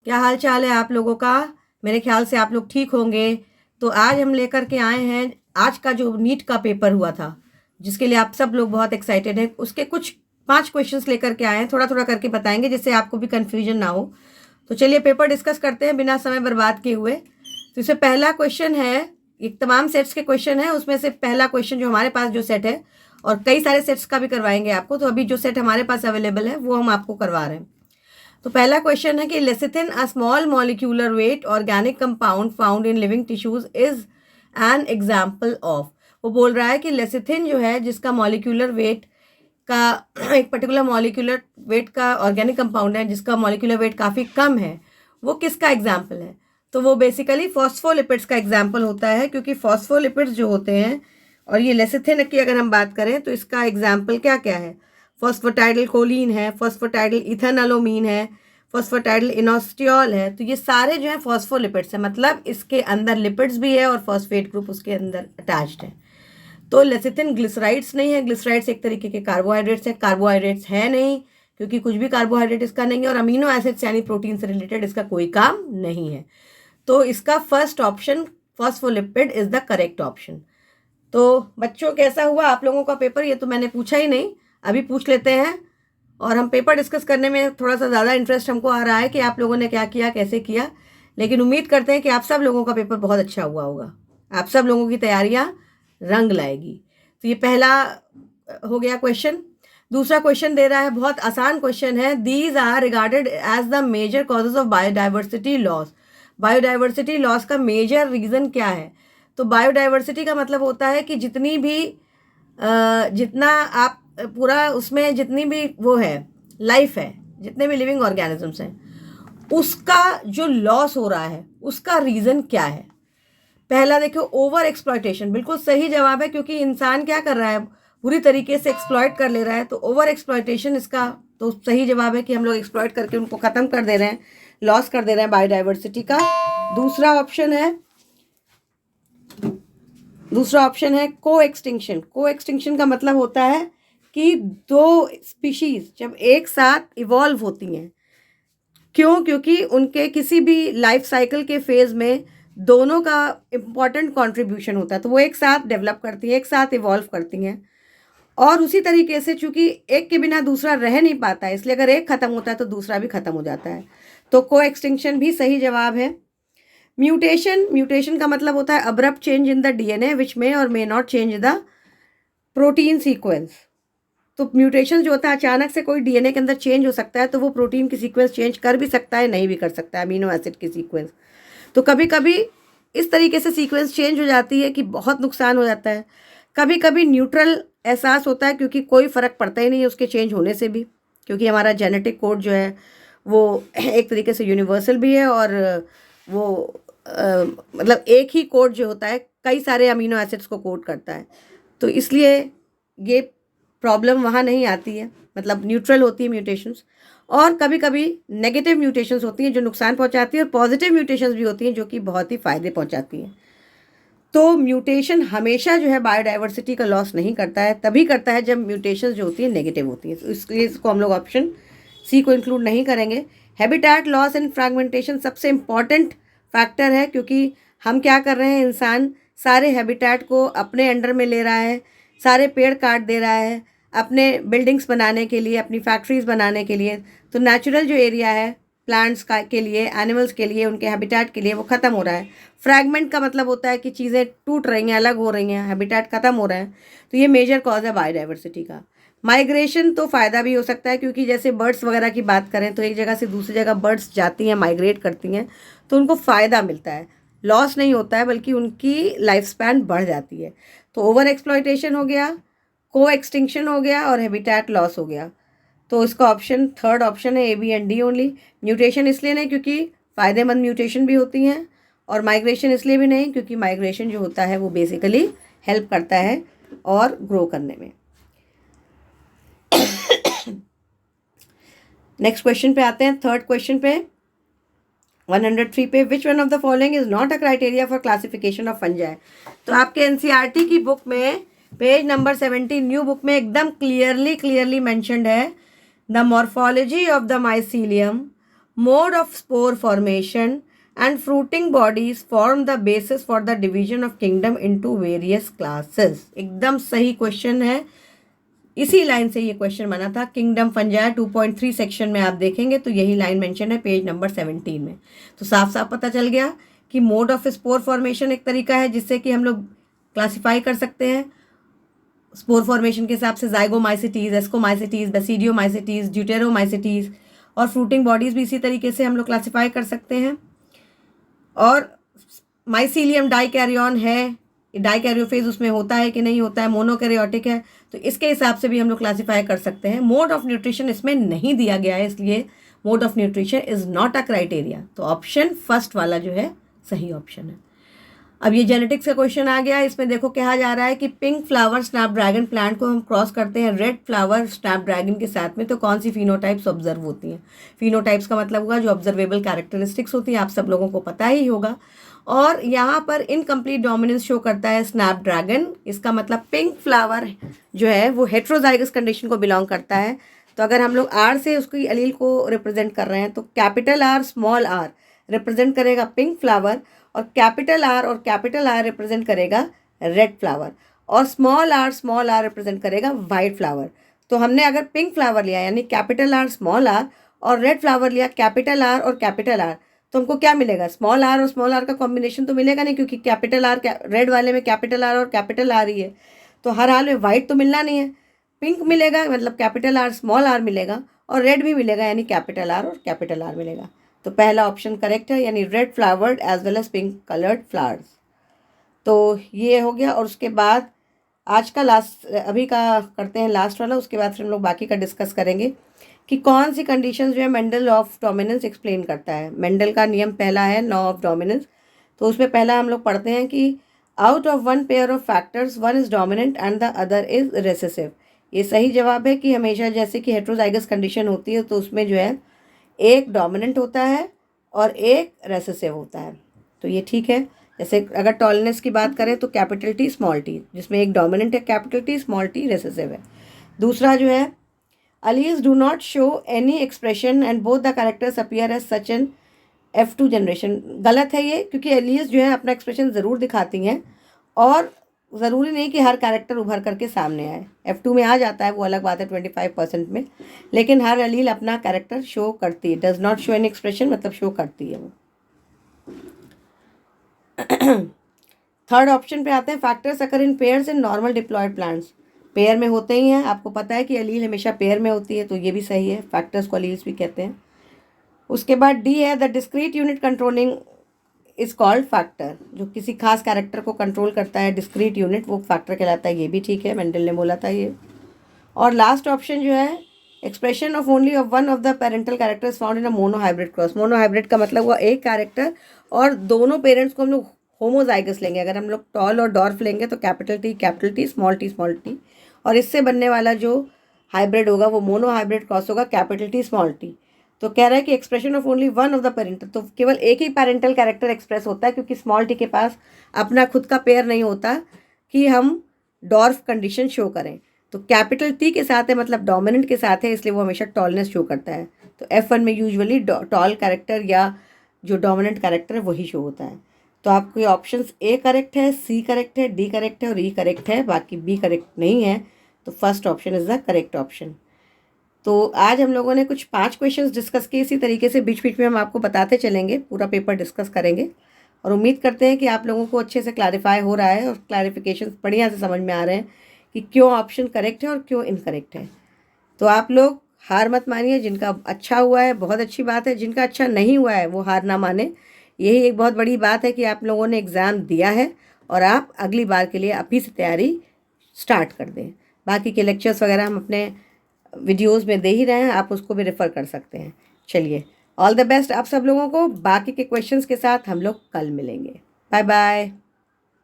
क्या हाल चाल है आप लोगों का? मेरे ख्याल से आप लोग ठीक होंगे। तो आज हम लेकर के आए हैं आज का जो नीट का पेपर हुआ था, जिसके लिए आप सब लोग बहुत एक्साइटेड हैं। उसके कुछ 5 क्वेश्चंस लेकर के आए हैं, थोड़ा थोड़ा करके बताएंगे जिससे आपको भी कन्फ्यूजन ना हो। तो चलिए पेपर डिस्कस करते हैं बिना समय बर्बाद किए हुए। तो इससे पहला क्वेश्चन है, एक तमाम सेट्स के क्वेश्चन है, उसमें से पहला क्वेश्चन जो हमारे पास जो सेट है, और कई सारे सेट्स का भी करवाएंगे आपको, तो अभी जो सेट हमारे पास अवेलेबल है वो हम आपको करवा रहे हैं। तो पहला क्वेश्चन है कि lecithin a small molecular weight organic compound found in living tissues is an example of. वो बोल रहा है कि लेसिथिन जो है, जिसका मॉलिक्यूलर वेट का एक पर्टिकुलर मॉलिक्यूलर वेट का ऑर्गेनिक कंपाउंड है जिसका मॉलिक्यूलर वेट काफ़ी कम है, वो किसका एग्जाम्पल है? तो वो बेसिकली फॉस्फोलिपिड्स का एग्जाम्पल होता है, क्योंकि फॉस्फोलिपिड्स जो होते हैं, और ये लेसिथिन की अगर हम बात करें तो इसका एग्जाम्पल क्या क्या है? फॉस्फोटाइडल कोलिन है, फॉस्फोटाइडल इथेनॉलोमीन है, फॉस्फोटाइडल इनोस्टियोल है। तो ये सारे जो है फॉस्फोलिपिड्स है, मतलब इसके अंदर लिपिड्स भी है और फॉस्फेट ग्रुप उसके अंदर अटैच्ड है। तो लेसिथिन ग्लिसराइड्स नहीं है, ग्लिसराइड्स एक तरीके के कार्बोहाइड्रेट्स हैं, कार्बोहाइड्रेट्स है नहीं, क्योंकि कुछ भी कार्बोहाइड्रेट इसका नहीं है, और अमीनो एसिड्स यानी प्रोटीन से रिलेटेड इसका कोई काम नहीं है। तो इसका first option phospholipid is the correct option. तो बच्चों कैसा हुआ आप लोगों का पेपर? ये तो मैंने पूछा ही नहीं, अभी पूछ लेते हैं। और हम पेपर डिस्कस करने में थोड़ा सा ज़्यादा इंटरेस्ट हमको आ रहा है कि आप लोगों ने क्या किया, कैसे किया, लेकिन उम्मीद करते हैं कि आप सब लोगों का पेपर बहुत अच्छा हुआ होगा, आप सब लोगों की तैयारियां रंग लाएगी। तो ये पहला हो गया क्वेश्चन। दूसरा क्वेश्चन दे रहा है, बहुत आसान क्वेश्चन है। These are regarded as the major causes of biodiversity loss. Biodiversity loss का मेजर रीज़न क्या है? तो बायोडाइवर्सिटी का मतलब होता है कि जितनी भी जितना आप पूरा उसमें जितनी भी वो है लाइफ है, जितने भी लिविंग ऑर्गेनिजम्स हैं, उसका जो लॉस हो रहा है उसका रीज़न क्या है? पहला देखो, ओवर एक्सप्लॉयटेशन, बिल्कुल सही जवाब है, क्योंकि इंसान क्या कर रहा है, पूरी तरीके से एक्सप्लॉयट कर ले रहा है। तो ओवर एक्सप्लॉयटेशन इसका तो सही जवाब है कि हम लोग एक्सप्लॉयट करके उनको ख़त्म कर दे रहे हैं, लॉस कर दे रहे हैं बायोडाइवर्सिटी का। दूसरा ऑप्शन है को एक्सटिंक्शन। को एक्सटिंक्शन का मतलब होता है कि दो स्पीशीज जब एक साथ इवॉल्व होती हैं, क्यों? क्योंकि उनके किसी भी लाइफ साइकिल के फेज में दोनों का इम्पॉर्टेंट कंट्रीब्यूशन होता है, तो वो एक साथ डेवलप करती हैं, एक साथ इवॉल्व करती हैं। और उसी तरीके से चूंकि एक के बिना दूसरा रह नहीं पाता है, इसलिए अगर एक खत्म होता है तो दूसरा भी खत्म हो जाता है। तो को एक्सटिंक्शन भी सही जवाब है। म्यूटेशन का मतलब होता है abrupt change in the DNA which may or may not change the protein sequence. तो म्यूटेशन जो होता है, अचानक से कोई डीएनए के अंदर चेंज हो सकता है, तो वो प्रोटीन की सीक्वेंस चेंज कर भी सकता है, नहीं भी कर सकता है, अमीनो एसिड की सीक्वेंस। तो कभी कभी इस तरीके से सीक्वेंस चेंज हो जाती है कि बहुत नुकसान हो जाता है। कभी कभी न्यूट्रल एहसास होता है, क्योंकि कोई फ़र्क पड़ता ही नहीं है उसके चेंज होने से भी, क्योंकि हमारा जेनेटिक कोड जो है वो एक तरीके से यूनिवर्सल भी है, और वो मतलब एक ही कोड जो होता है कई सारे अमीनो एसिड्स को कोड करता है। तो इसलिए ये प्रॉब्लम वहाँ नहीं आती है, मतलब न्यूट्रल होती है म्यूटेशंस। और कभी कभी नेगेटिव म्यूटेशंस होती हैं जो नुकसान पहुंचाती है, और पॉजिटिव म्यूटेशंस भी होती हैं जो कि बहुत ही फ़ायदे पहुंचाती हैं। तो म्यूटेशन हमेशा जो है बायोडाइवर्सिटी का लॉस नहीं करता है, तभी करता है जब म्यूटेशंस जो होती हैं नेगेटिव होती हैं। तो इसलिए इसको हम लोग ऑप्शन सी को इंक्लूड नहीं करेंगे। हैबिटेट लॉस एंड फ्रैगमेंटेशन सबसे इम्पॉर्टेंट फैक्टर है, क्योंकि हम क्या कर रहे हैं, इंसान सारे हैबिटेट को अपने अंडर में ले रहा है, सारे पेड़ काट दे रहा है अपने बिल्डिंग्स बनाने के लिए, अपनी फैक्ट्रीज बनाने के लिए। तो नेचुरल जो एरिया है प्लांट्स का के लिए, एनिमल्स के लिए, उनके हैबिटेट के लिए, वो ख़त्म हो रहा है। फ्रैगमेंट का मतलब होता है कि चीज़ें टूट रही हैं, अलग हो रही हैं, हैबिटेट ख़त्म हो रहा है। तो ये मेजर कॉज है बायोडाइवर्सिटी का। माइग्रेशन तो फ़ायदा भी हो सकता है, क्योंकि जैसे बर्ड्स वगैरह की बात करें तो एक जगह से दूसरी जगह बर्ड्स जाती हैं, माइग्रेट करती हैं, तो उनको फ़ायदा मिलता है, लॉस नहीं होता है, बल्कि उनकी लाइफ स्पैन बढ़ जाती है। तो ओवर एक्सप्लॉयटेशन हो गया, को एक्सटिंक्शन हो गया, और हैबिटेट लॉस हो गया। तो इसका ऑप्शन थर्ड ऑप्शन है A B and D only. Mutation इसलिए नहीं क्योंकि फ़ायदेमंद म्यूटेशन भी होती हैं, और माइग्रेशन इसलिए भी नहीं क्योंकि माइग्रेशन जो होता है वो बेसिकली हेल्प करता है और ग्रो करने में। नेक्स्ट क्वेश्चन पे आते हैं, थर्ड क्वेश्चन पे 103 पे, which one of the following is not a criteria for classification of fungi. तो आपके एनसीईआरटी की बुक में पेज नंबर 70 न्यू बुक में एकदम क्लियरली मेंशन्ड है, the morphology of the mycelium mode of spore formation and fruiting bodies form the basis for the division of kingdom into various classes. एकदम सही question है, इसी line से ये question बना था। किंगडम फंजाई 2.3 सेक्शन में आप देखेंगे तो यही लाइन मेंशन है पेज नंबर 17 में। तो साफ साफ पता चल गया कि मोड ऑफ स्पोर फॉर्मेशन एक तरीका है जिससे कि हम लोग क्लासिफाई कर सकते हैं स्पोर फॉर्मेशन के हिसाब से जाइगोमाइसिटीज, एस्कोमाइसिटीज, बेसिडियोमाइसिटीज, ड्यूटेरोमाइसिटीज, और फ्रूटिंग बॉडीज भी इसी तरीके से हम लोग क्लासिफाई कर सकते हैं। और माइसीलियम डाइकैरियन है, डाइकैरियोफेज उसमें होता है कि नहीं होता है, मोनोकैरियोटिक है, तो इसके हिसाब से भी हम लोग क्लासिफाई कर सकते हैं। मोड ऑफ न्यूट्रिशन इसमें नहीं दिया गया है, इसलिए mode of nutrition is not a criteria. तो ऑप्शन फर्स्ट वाला जो है सही ऑप्शन है। अब ये जेनेटिक्स का क्वेश्चन आ गया। इसमें देखो कहा जा रहा है कि पिंक फ्लावर स्नैपड्रैगन प्लांट को हम क्रॉस करते हैं रेड फ्लावर स्नैपड्रैगन के साथ में, तो कौन सी फिनोटाइप्स ऑब्जर्व होती हैं। फिनोटाइप्स का मतलब हुआ जो ऑब्जर्वेबल कैरेक्टरिस्टिक्स होती हैं, आप सब लोगों को पता ही होगा। और यहाँ पर इनकम्प्लीट डोमिनेंस शो करता है स्नैपड्रैगन, इसका मतलब पिंक फ्लावर जो है वो हेट्रोजाइगस कंडीशन को बिलोंग करता है। तो अगर हम लोग आर से उसकी अलील को रिप्रेजेंट कर रहे हैं तो capital R small R represent करेगा पिंक फ्लावर, और कैपिटल आर रिप्रेजेंट करेगा रेड फ्लावर, और स्मॉल आर रिप्रेजेंट करेगा वाइट फ्लावर। तो हमने अगर पिंक फ्लावर लिया यानी कैपिटल आर स्मॉल आर, और रेड फ्लावर लिया कैपिटल आर और कैपिटल आर, तो हमको क्या मिलेगा, स्मॉल आर और स्मॉल आर का कॉम्बिनेशन तो मिलेगा नहीं, क्योंकि कैपिटल आर रेड वाले में कैपिटल आर और कैपिटल आर ही है, तो हर हाल में वाइट तो मिलना नहीं है। पिंक मिलेगा मतलब कैपिटल आर स्मॉल आर मिलेगा, और रेड भी मिलेगा यानी कैपिटल आर और कैपिटल आर मिलेगा। तो पहला ऑप्शन करेक्ट है, यानी red flowered as well as pink coloured flowers. तो ये हो गया। और उसके बाद आज का लास्ट, अभी का करते हैं लास्ट वाला, उसके बाद फिर हम लोग बाकी का डिस्कस करेंगे कि कौन सी कंडीशंस जो है मेंडल ऑफ डोमिनेंस एक्सप्लेन करता है। मेंडल का नियम पहला है लॉ ऑफ डोमिनेंस। तो उसमें पहला हम लोग पढ़ते हैं कि out of one pair of factors one is dominant and the other is recessive. ये सही जवाब है कि हमेशा जैसे कि हेट्रोजाइगस कंडीशन होती है तो उसमें जो है एक डोमिनेंट होता है और एक रेसेसिव होता है, तो ये ठीक है। जैसे अगर टॉलनेस की बात करें तो कैपिटल टी स्मॉल टी, जिसमें एक डोमिनेंट है capital T, small T recessive है। दूसरा जो है alleles do not show any expression and both the characters appear as such in F2 generation. गलत है ये, क्योंकि alleles जो है अपना एक्सप्रेशन ज़रूर दिखाती हैं, और ज़रूरी नहीं कि हर कैरेक्टर उभर करके सामने आए। F2 में आ जाता है वो अलग बात है 25% में, लेकिन हर अलील अपना कैरेक्टर शो करती है। Does not show any expression मतलब शो करती है वो। थर्ड ऑप्शन पे आते हैं, factors occur in pairs in normal diploid plants. Pair में होते ही हैं, आपको पता है कि अलील हमेशा पेयर में होती है, तो ये भी सही है, फैक्टर्स को अलील्स भी कहते हैं। उसके बाद डी है, the discrete unit controlling is called factor. जो किसी खास कैरेक्टर को कंट्रोल करता है डिस्क्रीट यूनिट, वो फैक्टर कहलाता है, ये भी ठीक है, मेंडल ने बोला था ये। और लास्ट ऑप्शन जो है, expression of only of one of the parental characters found in a monohybrid cross. Monohybrid का मतलब हुआ एक कैरेक्टर और दोनों पेरेंट्स को हम लोग होमोजाइगस लेंगे। अगर हम लोग टॉल और डॉर्फ लेंगे तो कैपिटल टी स्मॉल टी, और इससे बनने वाला जो हाइब्रिड होगा वो मोनोहाइब्रिड क्रॉस होगा, कैपिटल टी स्मॉल टी। तो कह रहा है कि expression of only one of the parental, तो केवल एक ही पेरेंटल कैरेक्टर एक्सप्रेस होता है, क्योंकि स्मॉल टी के पास अपना खुद का पेयर नहीं होता कि हम डॉर्फ कंडीशन शो करें। तो कैपिटल टी के साथ है मतलब डोमिनेंट के साथ है, इसलिए वो हमेशा टॉलनेस शो करता है। तो F1 में यूजुअली टॉल कैरेक्टर या जो डोमिनेंट कैरेक्टर है वही शो होता है। तो आपके ऑप्शंस ए करेक्ट है, सी करेक्ट है, डी करेक्ट है और ई करेक्ट है, बाकी बी करेक्ट नहीं है। तो first option is the correct option. तो आज हम लोगों ने कुछ 5 क्वेश्चंस डिस्कस किए। इसी तरीके से बीच बीच में हम आपको बताते चलेंगे, पूरा पेपर डिस्कस करेंगे, और उम्मीद करते हैं कि आप लोगों को अच्छे से क्लैरिफाई हो रहा है और क्लैरिफिकेशन बढ़िया से समझ में आ रहे हैं कि क्यों ऑप्शन करेक्ट है और क्यों इनकरेक्ट है। तो आप लोग हार मत मानिए, जिनका अच्छा हुआ है बहुत अच्छी बात है, जिनका अच्छा नहीं हुआ है वो हार ना माने। यही एक बहुत बड़ी बात है कि आप लोगों ने एग्ज़ाम दिया है और आप अगली बार के लिए अभी से तैयारी स्टार्ट कर दें। बाकी के लेक्चर्स वगैरह हम अपने वीडियोस में दे ही रहे हैं, आप उसको भी रेफ़र कर सकते हैं। चलिए, ऑल द बेस्ट आप सब लोगों को। बाकी के क्वेश्चंस के साथ हम लोग कल मिलेंगे। Bye bye.